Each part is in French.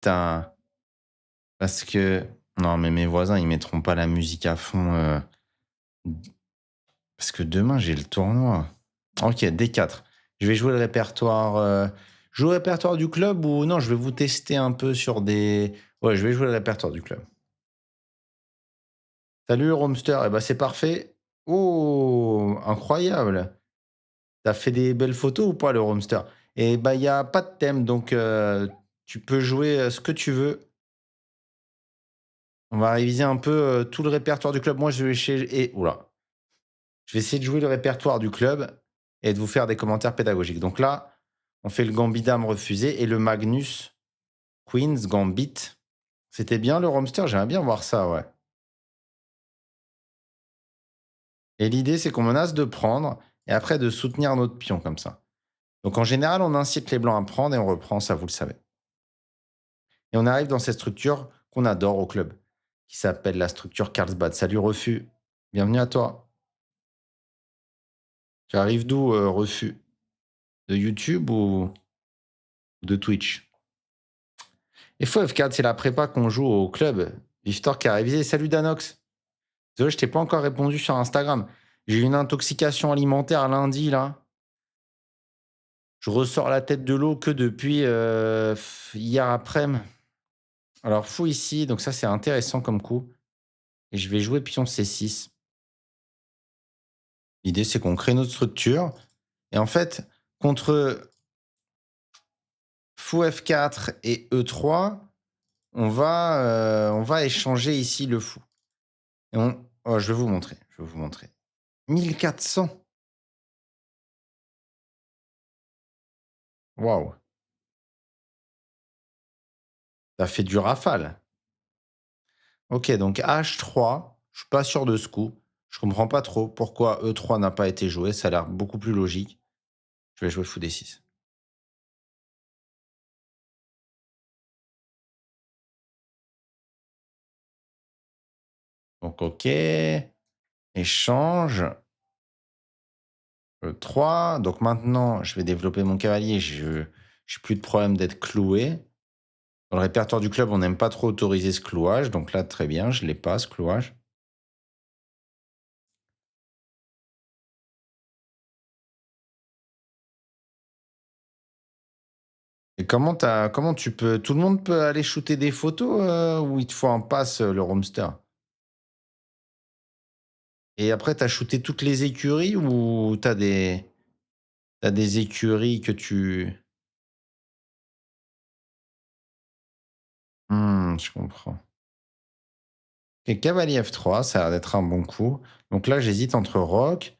Putain, parce que non, mais mes voisins, ils mettront pas la musique à fond, parce que demain, j'ai le tournoi. OK, D4. Je vais jouer le répertoire, jouer le répertoire du club ou non, je vais vous tester un peu sur des ouais, je vais jouer le répertoire du club. Salut le Roamster, eh ben, c'est parfait. Oh! Incroyable! T'as fait des belles photos ou pas le Roamster? Et bah, il y a pas de thème donc tu peux jouer, ce que tu veux. On va réviser un peu, tout le répertoire du club. Moi, je vais chez et ouh je vais essayer de jouer le répertoire du club et de vous faire des commentaires pédagogiques. Donc là, on fait le gambit dame refusé et le Magnus Queens Gambit. C'était bien le Roamster? J'aimerais bien voir ça, ouais. Et l'idée, c'est qu'on menace de prendre et après de soutenir notre pion comme ça. Donc en général, on incite les blancs à prendre et on reprend, ça vous le savez. Et on arrive dans cette structure qu'on adore au club, qui s'appelle la structure Carlsbad. Salut refus, bienvenue à toi. Tu arrives d'où, refus? De YouTube ou de Twitch? Et faux F4, c'est la prépa qu'on joue au club. Victor qui a révisé. Salut Danox. Désolé, je t'ai pas encore répondu sur Instagram. J'ai eu une intoxication alimentaire lundi, là. Je ressors la tête de l'eau que depuis hier après-midi. Alors, fou ici, donc ça, c'est intéressant comme coup. Et je vais jouer pion C6. L'idée, c'est qu'on crée notre structure. Et en fait, contre fou F4 et E3, on va échanger ici le fou. Et oh, je vais vous montrer. Je vais vous montrer. 1400. Waouh. Ça fait du rafale. OK, donc H3, je suis pas sûr de ce coup. Je comprends pas trop pourquoi E3 n'a pas été joué. Ça a l'air beaucoup plus logique. Je vais jouer fou D6. Donc OK. Échange. E3. Donc maintenant, je vais développer mon cavalier. Je j'ai plus de problème d'être cloué. Dans le répertoire du club, on n'aime pas trop autoriser ce clouage. Donc là, très bien, je l'ai pas, ce clouage. Et comment tu peux tout le monde peut aller shooter des photos, ou il te faut un pass, le Roamster? Et après tu as shooté toutes les écuries ou t'as des écuries que tu je comprends. OK, cavalier F3, ça a l'air d'être un bon coup. Donc là, j'hésite entre roc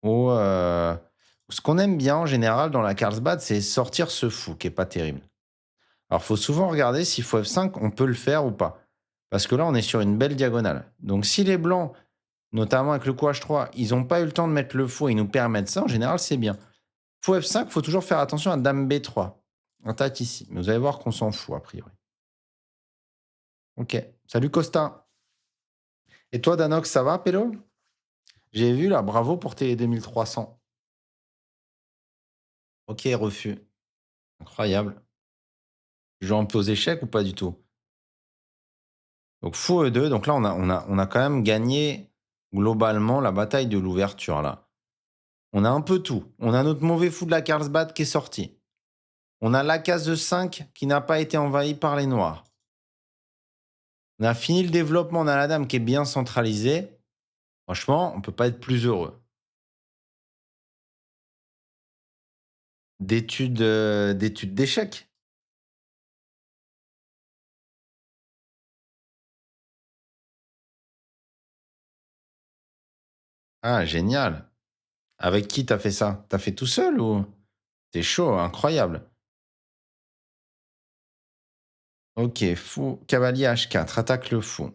ou, ce qu'on aime bien en général dans la Carlsbad, c'est sortir ce fou qui est pas terrible. Alors, faut souvent regarder si fou F5, on peut le faire ou pas. Parce que là, on est sur une belle diagonale. Donc si les blancs, notamment avec le coup H3, ils ont pas eu le temps de mettre le fou et ils nous permettent ça, en général, c'est bien. Fou F5, faut toujours faire attention à dame B3. Attaque ici. Mais vous allez voir qu'on s'en fout, a priori. OK. Salut Costa. Et toi, Danox, ça va, Pélo? J'ai vu là, bravo pour tes 2300. OK, refus. Incroyable. Tu joues un peu aux échecs ou pas du tout? Donc fou E2, donc là, on a quand même gagné globalement la bataille de l'ouverture, là. On a un peu tout. On a notre mauvais fou de la Carlsbad qui est sorti. On a la case de 5 qui n'a pas été envahie par les noirs. On a fini le développement, on a la dame qui est bien centralisée. Franchement, on peut pas être plus heureux. D'études d'échecs. Ah, génial. Avec qui t'as fait ça? T'as fait tout seul ou? C'est chaud, incroyable. OK, fou, cavalier H4, attaque le fou.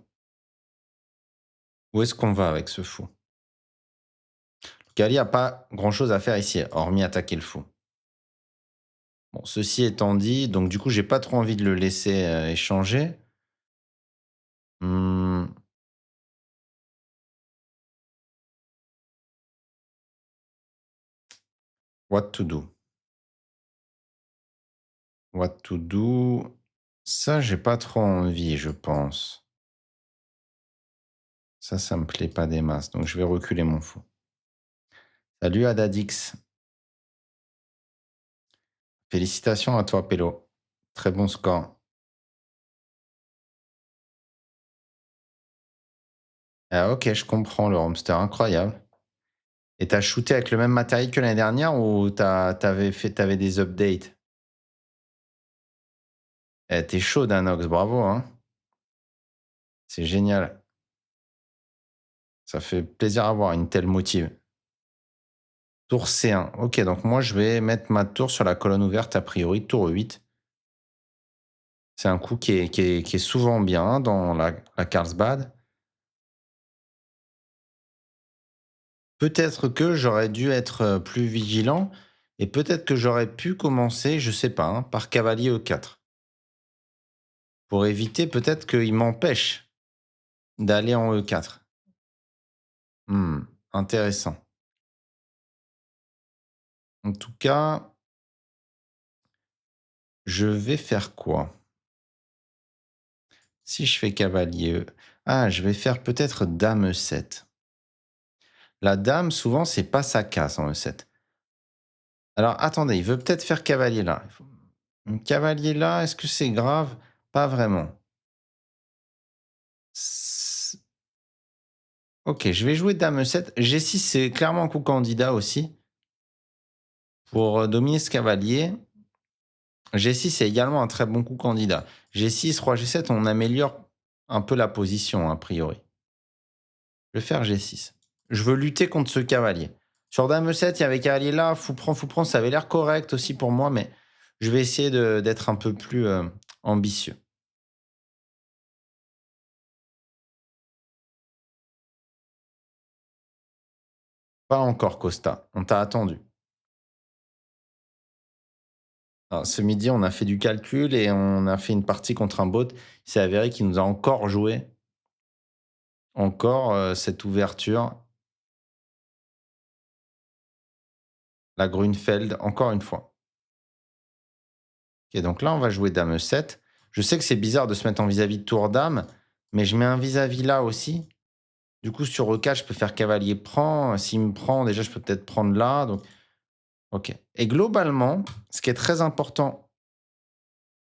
Où est-ce qu'on va avec ce fou? Le cavalier a pas grand-chose à faire ici, hormis attaquer le fou. Bon, ceci étant dit, donc du coup, j'ai pas trop envie de le laisser, échanger. Mmh, what to do? What to do? Ça, j'ai pas trop envie, je pense. Ça me plaît pas des masses, donc je vais reculer mon fou. Salut Adadix. Félicitations à toi, Pélo. Très bon score. Ah ok, je comprends le hamster, incroyable. Et t'as shooté avec le même matériel que l'année dernière ou t'avais des updates? Eh, t'es chaud, Danox, bravo, hein. C'est génial. Ça fait plaisir à voir une telle motive. Tour C1. Ok, donc moi, je vais mettre ma tour sur la colonne ouverte, a priori, tour 8. C'est un coup qui est souvent bien dans la Carlsbad. Peut-être que j'aurais dû être plus vigilant et peut-être que j'aurais pu commencer, je sais pas, hein, par cavalier E4 pour éviter peut-être qu'il m'empêche d'aller en E4. Intéressant. En tout cas, je vais faire quoi? Si je fais cavalier E, ah, je vais faire peut-être dame E7. La dame, souvent, c'est pas sa casse en E7. Alors, attendez, il veut peut-être faire cavalier là. Cavalier là, est-ce que c'est grave? Pas vraiment. S- Ok, je vais jouer dame E7. G6, c'est clairement un coup candidat aussi pour dominer ce cavalier. G6 c'est également un très bon coup candidat. G6, roi G7, on améliore un peu la position, a priori. Je vais faire G6. Je veux lutter contre ce cavalier. Sur dame E7, il y avait cavalier là, fou prend, ça avait l'air correct aussi pour moi, mais je vais essayer d'être un peu plus ambitieux. Pas encore, Costa. On t'a attendu. Alors, ce midi, on a fait du calcul et on a fait une partie contre un bot. Il s'est avéré qu'il nous a encore joué. Encore cette ouverture. La Grunfeld, encore une fois. Ok, donc là, on va jouer dame E7. Je sais que c'est bizarre de se mettre en vis-à-vis de tour dame, mais je mets un vis-à-vis là aussi. Du coup, sur E4, je peux faire cavalier prend. S'il me prend, déjà, je peux peut-être prendre là. Donc, ok. Et globalement, ce qui est très important,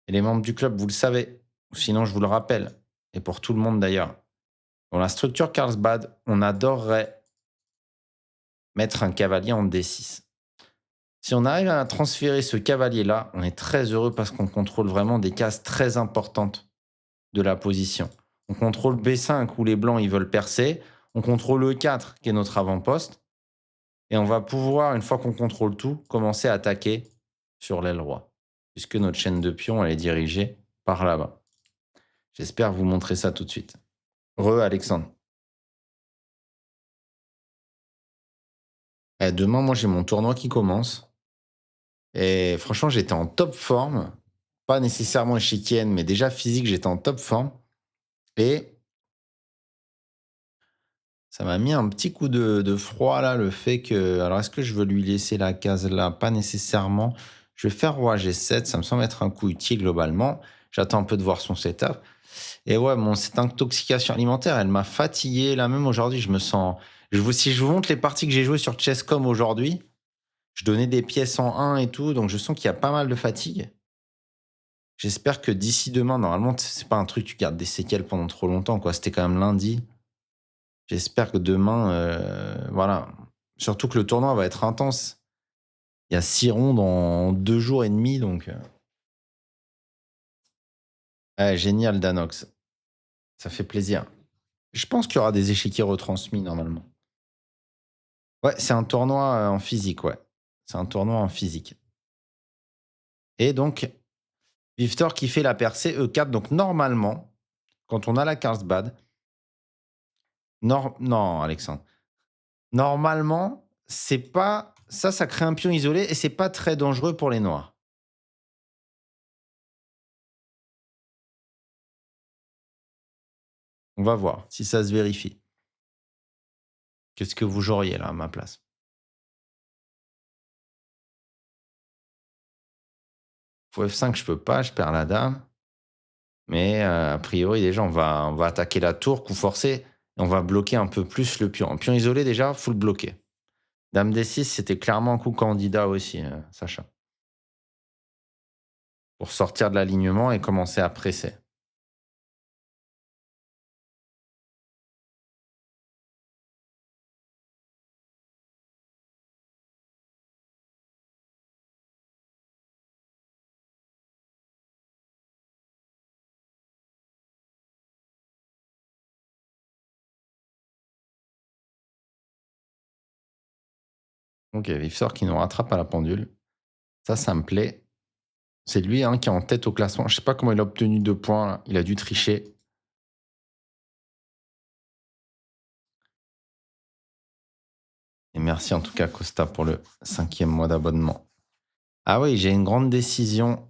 et les membres du club, vous le savez, ou sinon je vous le rappelle, et pour tout le monde d'ailleurs, dans la structure Carlsbad, on adorerait mettre un cavalier en D6. Si on arrive à transférer ce cavalier-là, on est très heureux parce qu'on contrôle vraiment des cases très importantes de la position. On contrôle B5 où les blancs ils veulent percer, on contrôle E4 qui est notre avant-poste, et on va pouvoir, une fois qu'on contrôle tout, commencer à attaquer sur l'aile roi, puisque notre chaîne de pions elle est dirigée par là-bas. J'espère vous montrer ça tout de suite. Alexandre. Demain, moi j'ai mon tournoi qui commence, et franchement j'étais en top forme, pas nécessairement échiquienne, mais déjà physique, j'étais en top forme, et ça m'a mis un petit coup de froid là, le fait que. Alors, est-ce que je veux lui laisser la case là? Pas nécessairement. Je vais faire roi G7, ça me semble être un coup utile globalement. J'attends un peu de voir son setup. Et ouais, cette intoxication alimentaire, elle m'a fatigué. Là, même aujourd'hui, je me sens. Si je vous montre les parties que j'ai jouées sur Chesscom aujourd'hui, je donnais des pièces en 1 et tout, donc je sens qu'il y a pas mal de fatigue. J'espère que d'ici demain, normalement, c'est pas un truc, tu gardes des séquelles pendant trop longtemps, quoi. C'était quand même lundi. J'espère que demain, voilà. Surtout que le tournoi va être intense. Il y a 6 rondes en 2 jours et demi, donc ouais, génial Danox, ça fait plaisir. Je pense qu'il y aura des échiquiers retransmis normalement. Ouais, c'est un tournoi, en physique, ouais. C'est un tournoi en physique et donc Victor qui fait la percée E4, donc normalement, quand on a la Carlsbad, non Alexandre, normalement, c'est pas ça crée un pion isolé et c'est pas très dangereux pour les noirs. On va voir si ça se vérifie. Qu'est-ce que vous joueriez là à ma place? Fou F5, je peux pas, je perds la dame. Mais a priori, déjà, on va attaquer la tour, coup forcé, et on va bloquer un peu plus le pion. Un pion isolé, déjà, faut le bloquer. Dame D6, c'était clairement un coup candidat aussi, Sacha, pour sortir de l'alignement et commencer à presser. OK, Vivsor qui nous rattrape à la pendule. Ça me plaît. C'est lui, hein, qui est en tête au classement. Je sais pas comment il a obtenu 2 points là. Il a dû tricher. Et merci en tout cas Costa pour le 5e mois d'abonnement. Ah oui, j'ai une grande décision.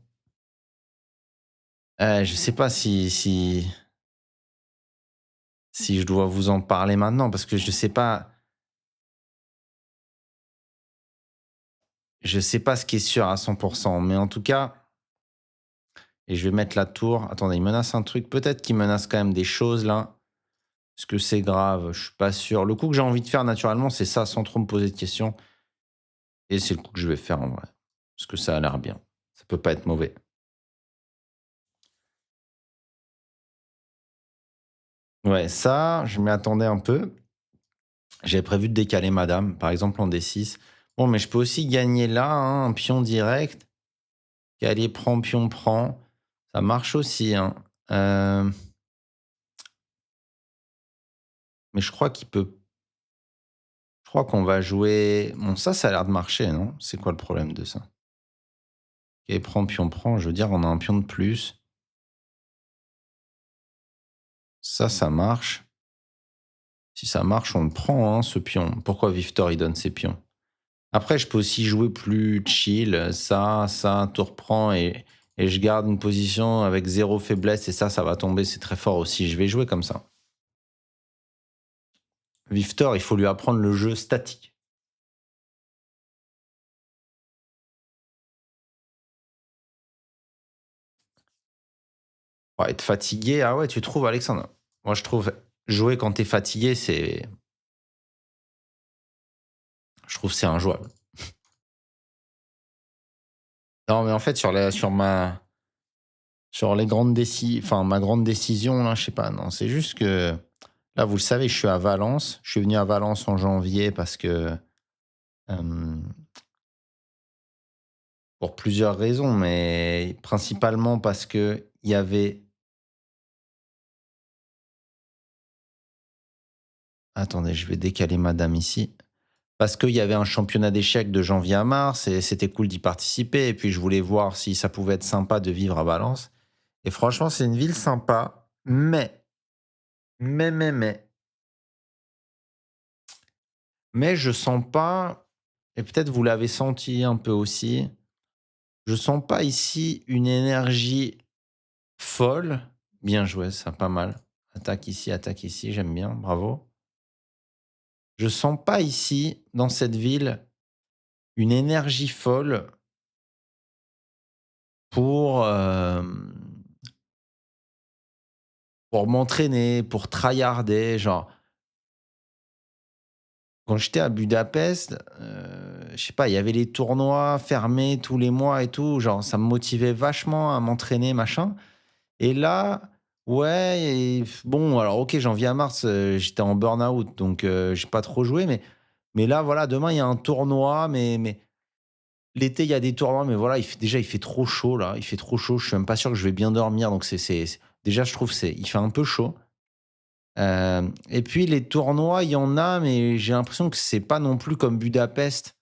Je sais pas si je dois vous en parler maintenant parce que je sais pas ce qui est sûr à 100, mais en tout cas, et je vais mettre la tour. Attendez, il menace un truc. Peut-être qu'il menace quand même des choses là. Est-ce que c'est grave? Je suis pas sûr. Le coup que j'ai envie de faire naturellement, c'est ça, sans trop me poser de questions. Et c'est le coup que je vais faire en vrai. Parce que ça a l'air bien. Ça peut pas être mauvais. Ouais, ça, je m'y attendais un peu. J'avais prévu de décaler madame, par exemple en D6. Bon, mais je peux aussi gagner là, hein, un pion direct. Cavalier prend, pion prend. Ça marche aussi, hein. Euh, mais je crois qu'il peut. Je crois qu'on va jouer. Bon, ça a l'air de marcher, non? C'est quoi le problème de ça? Cavalier prend, pion prend. Je veux dire, on a un pion de plus. Ça marche. Si ça marche, on le prend, hein, ce pion. Pourquoi Victor, il donne ses pions? Après, je peux aussi jouer plus chill. Ça, tour prend et je garde une position avec zéro faiblesse et ça va tomber. C'est très fort aussi. Je vais jouer comme ça. Victor, il faut lui apprendre le jeu statique. Ouais, être fatigué, ah ouais, tu trouves, Alexandre? Moi, je trouve jouer quand t'es fatigué, je trouve c'est injouable. Non, mais en fait, sur les grandes enfin, ma grande décision, là, je sais pas, non, c'est juste que, là, vous le savez, je suis à Valence. Je suis venu à Valence en janvier parce que, euh, pour plusieurs raisons, mais principalement parce que il y avait, attendez, je vais décaler madame ici. Parce qu'il y avait un championnat d'échecs de janvier à mars et c'était cool d'y participer. Et puis je voulais voir si ça pouvait être sympa de vivre à Valence. Et franchement, c'est une ville sympa, mais, mais je sens pas, et peut-être vous l'avez senti un peu aussi, je sens pas ici une énergie folle. Bien joué, ça, pas mal. Attaque ici, j'aime bien, bravo. Je sens pas ici, dans cette ville, une énergie folle pour, pour m'entraîner, pour tryharder, genre, quand j'étais à Budapest, je sais pas, il y avait les tournois fermés tous les mois et tout, genre ça me motivait vachement à m'entraîner, machin. Et là, ouais, et bon, alors OK, janvier à mars, j'étais en burn-out, donc j'ai pas trop joué, mais là, voilà, demain, il y a un tournoi, mais l'été, il y a des tournois, mais voilà, il fait trop chaud là, il fait trop chaud, je suis même pas sûr que je vais bien dormir, donc déjà, je trouve il fait un peu chaud. Et puis les tournois, il y en a, mais j'ai l'impression que c'est pas non plus comme Budapest,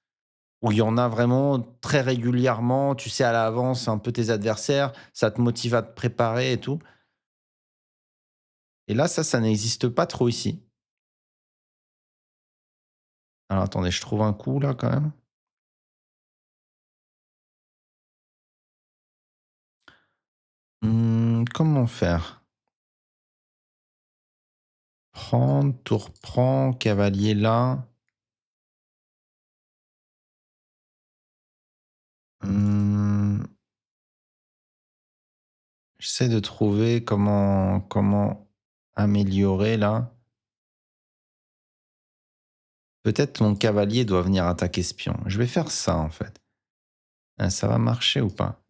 où il y en a vraiment très régulièrement. Tu sais à l'avance un peu tes adversaires, ça te motive à te préparer et tout. Et là, ça n'existe pas trop ici. Alors attendez, je trouve un coup là quand même. Comment faire? Prendre, tour prend, cavalier là. Mmh, J'essaie de trouver comment améliorer là. Peut-être mon cavalier doit venir attaquer ce pion. Je vais faire ça en fait. Ça va marcher ou pas?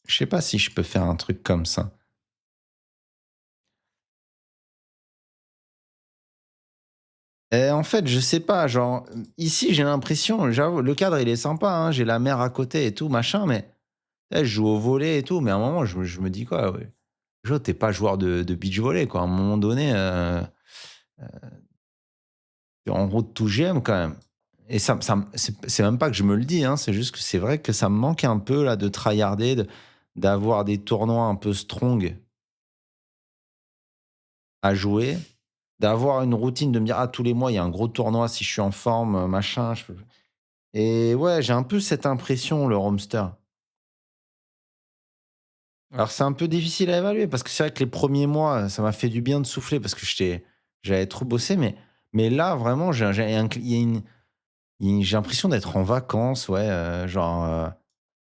Je sais pas si je peux faire un truc comme ça. En fait, je sais pas, genre, ici, j'ai l'impression, j'avoue, le cadre, il est sympa, hein, j'ai la mer à côté et tout, machin, mais tu sais, je joue au volley et tout, mais à un moment, je me dis quoi, ouais, Jo, tu pas joueur de beach volley, quoi. À un moment donné, tu en route tout GM quand même. Et c'est même pas que je me le dis, hein, c'est juste que c'est vrai que ça me manque un peu là de tryharder, d'avoir des tournois un peu strong à jouer, d'avoir une routine, de me dire: «Ah, tous les mois, il y a un gros tournoi si je suis en forme, machin». Et ouais, j'ai un peu cette impression, le Roamster. Alors c'est un peu difficile à évaluer parce que c'est vrai que les premiers mois, ça m'a fait du bien de souffler parce que j'avais trop bossé, mais là vraiment j'ai un cl il y a j'ai l'impression d'être en vacances, ouais, genre,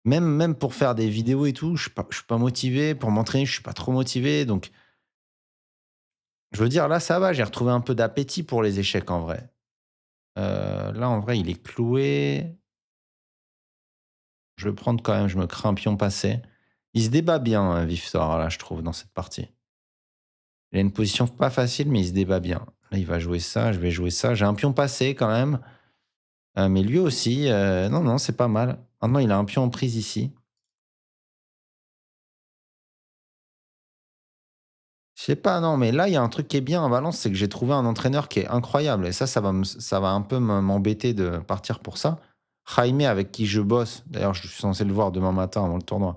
même pour faire des vidéos et tout, je suis pas motivé. Pour m'entraîner, je suis pas trop motivé, donc je veux dire là ça va, j'ai retrouvé un peu d'appétit pour les échecs en vrai. Là en vrai il est cloué. Je vais prendre quand même, je me crée un pion passé. Il se débat bien, Vivtor là je trouve dans cette partie. Il a une position pas facile, mais il se débat bien. Là, il va jouer ça, je vais jouer ça. J'ai un pion passé quand même, mais lui aussi, non, non, c'est pas mal. Maintenant, il a un pion en prise ici. Je sais pas, non, mais là, il y a un truc qui est bien à Valence, c'est que j'ai trouvé un entraîneur qui est incroyable. Et ça va un peu m'embêter de partir pour ça. Jaime, avec qui je bosse, d'ailleurs, je suis censé le voir demain matin avant le tournoi.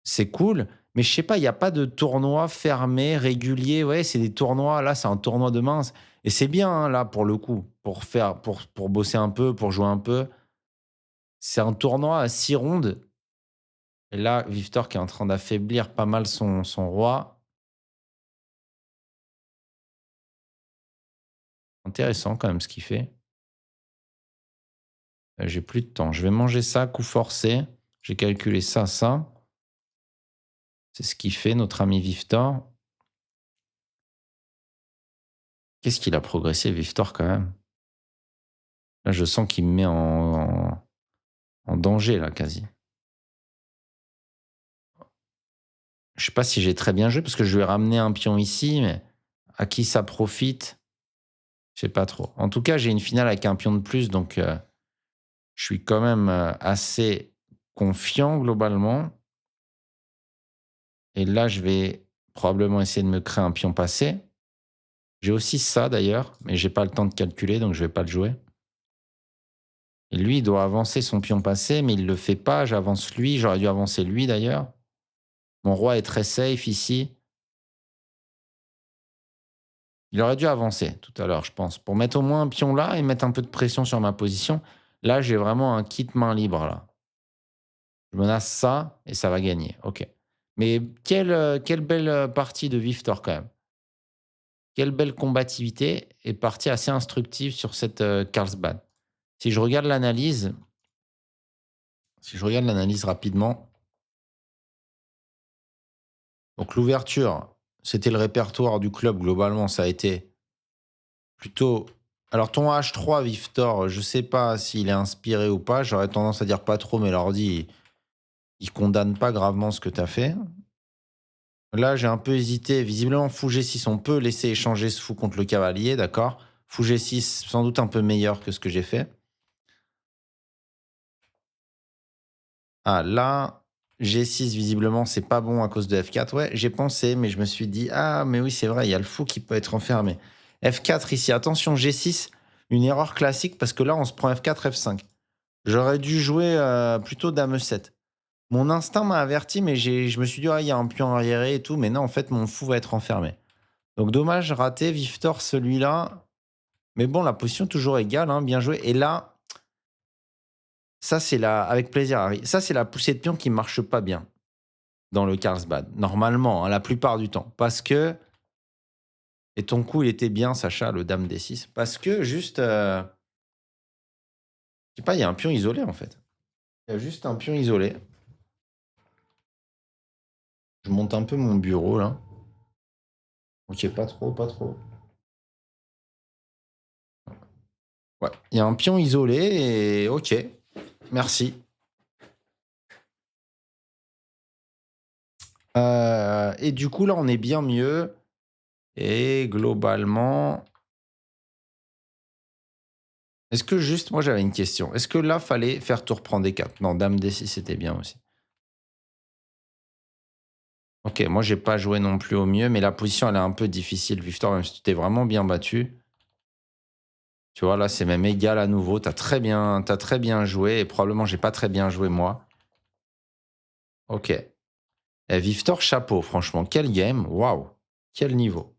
C'est cool, mais je sais pas, il y a pas de tournoi fermé, régulier. Ouais, c'est des tournois. Là, c'est un tournoi de mince et c'est bien, hein, là, pour le coup, pour bosser un peu, pour jouer un peu. C'est un tournoi à 6 rondes et là, Victor qui est en train d'affaiblir pas mal son roi. Intéressant quand même ce qu'il fait. J'ai plus de temps. Je vais manger ça, coup forcé. J'ai calculé ça, ça. C'est ce qu'il fait, notre ami Victor. Qu'est-ce qu'il a progressé, Victor, quand même? Là, je sens qu'il me met en danger, là, quasi. Je sais pas si j'ai très bien joué parce que je lui ai ramené un pion ici, mais à qui ça profite? Je sais pas trop. En tout cas, j'ai une finale avec un pion de plus, donc je suis quand même, assez confiant globalement. Et là, je vais probablement essayer de me créer un pion passé. J'ai aussi ça d'ailleurs, mais j'ai pas le temps de calculer, donc je vais pas le jouer. Et lui, il doit avancer son pion passé, mais il le fait pas. J'avance lui, j'aurais dû avancer lui d'ailleurs. Mon roi est très safe ici. Il aurait dû avancer tout à l'heure, je pense, pour mettre au moins un pion là et mettre un peu de pression sur ma position. Là, j'ai vraiment un kit main libre là. Je menace ça et ça va gagner. OK. Mais quelle belle, partie de Vivtor quand même. Quelle belle combativité et partie assez instructive sur cette, Carlsbad. Si je regarde l'analyse si je regarde l'analyse rapidement, donc l'ouverture, c'était le répertoire du club globalement, ça a été plutôt. Alors ton H3 Vivtor, je sais pas s'il est inspiré ou pas, j'aurais tendance à dire pas trop, mais l'ordi, il condamne pas gravement ce que tu as fait. Là, j'ai un peu hésité. Visiblement, fou G6, on peut laisser échanger ce fou contre le cavalier, d'accord. Fou G6, sans doute un peu meilleur que ce que j'ai fait. Ah, là, G6, visiblement, c'est pas bon à cause de F4. Ouais, j'ai pensé, mais je me suis dit, ah, mais oui, c'est vrai, il y a le fou qui peut être enfermé. F4 ici, attention, G6, une erreur classique parce que là, on se prend F4, F5. J'aurais dû jouer plutôt Dame 7. Mon instinct m'a averti, mais je me suis dit, ah, il y a un pion arriéré et tout, mais non, en fait, mon fou va être enfermé. Donc dommage, raté, Victor celui-là. Mais bon, la position toujours égale, hein, bien joué. Et là, ça c'est la, avec plaisir Harry, ça c'est la poussée de pion qui marche pas bien dans le Carlsbad. Normalement, hein, la plupart du temps. Parce que, et ton coup il était bien Sacha, le dame D6, parce que juste, je sais pas, il y a un pion isolé en fait. Il y a juste un pion isolé. Je monte un peu mon bureau là. Ok, pas trop, pas trop. Ouais, il y a un pion isolé et ok, merci. Et du coup, là, on est bien mieux. Et globalement, est-ce que juste, moi j'avais une question. Est-ce que là, fallait faire tour prend des 4? Non, dame D6, c'était bien aussi. Ok, moi j'ai pas joué non plus au mieux, mais la position elle est un peu difficile, Victor, même si tu t'es vraiment bien battu. Tu vois, là c'est même égal à nouveau. T'as très bien joué et probablement j'ai pas très bien joué moi. Ok. Et Victor, chapeau, franchement, quel game, waouh, quel niveau.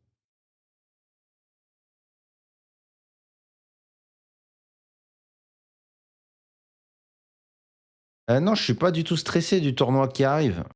Non, je suis pas du tout stressé du tournoi qui arrive.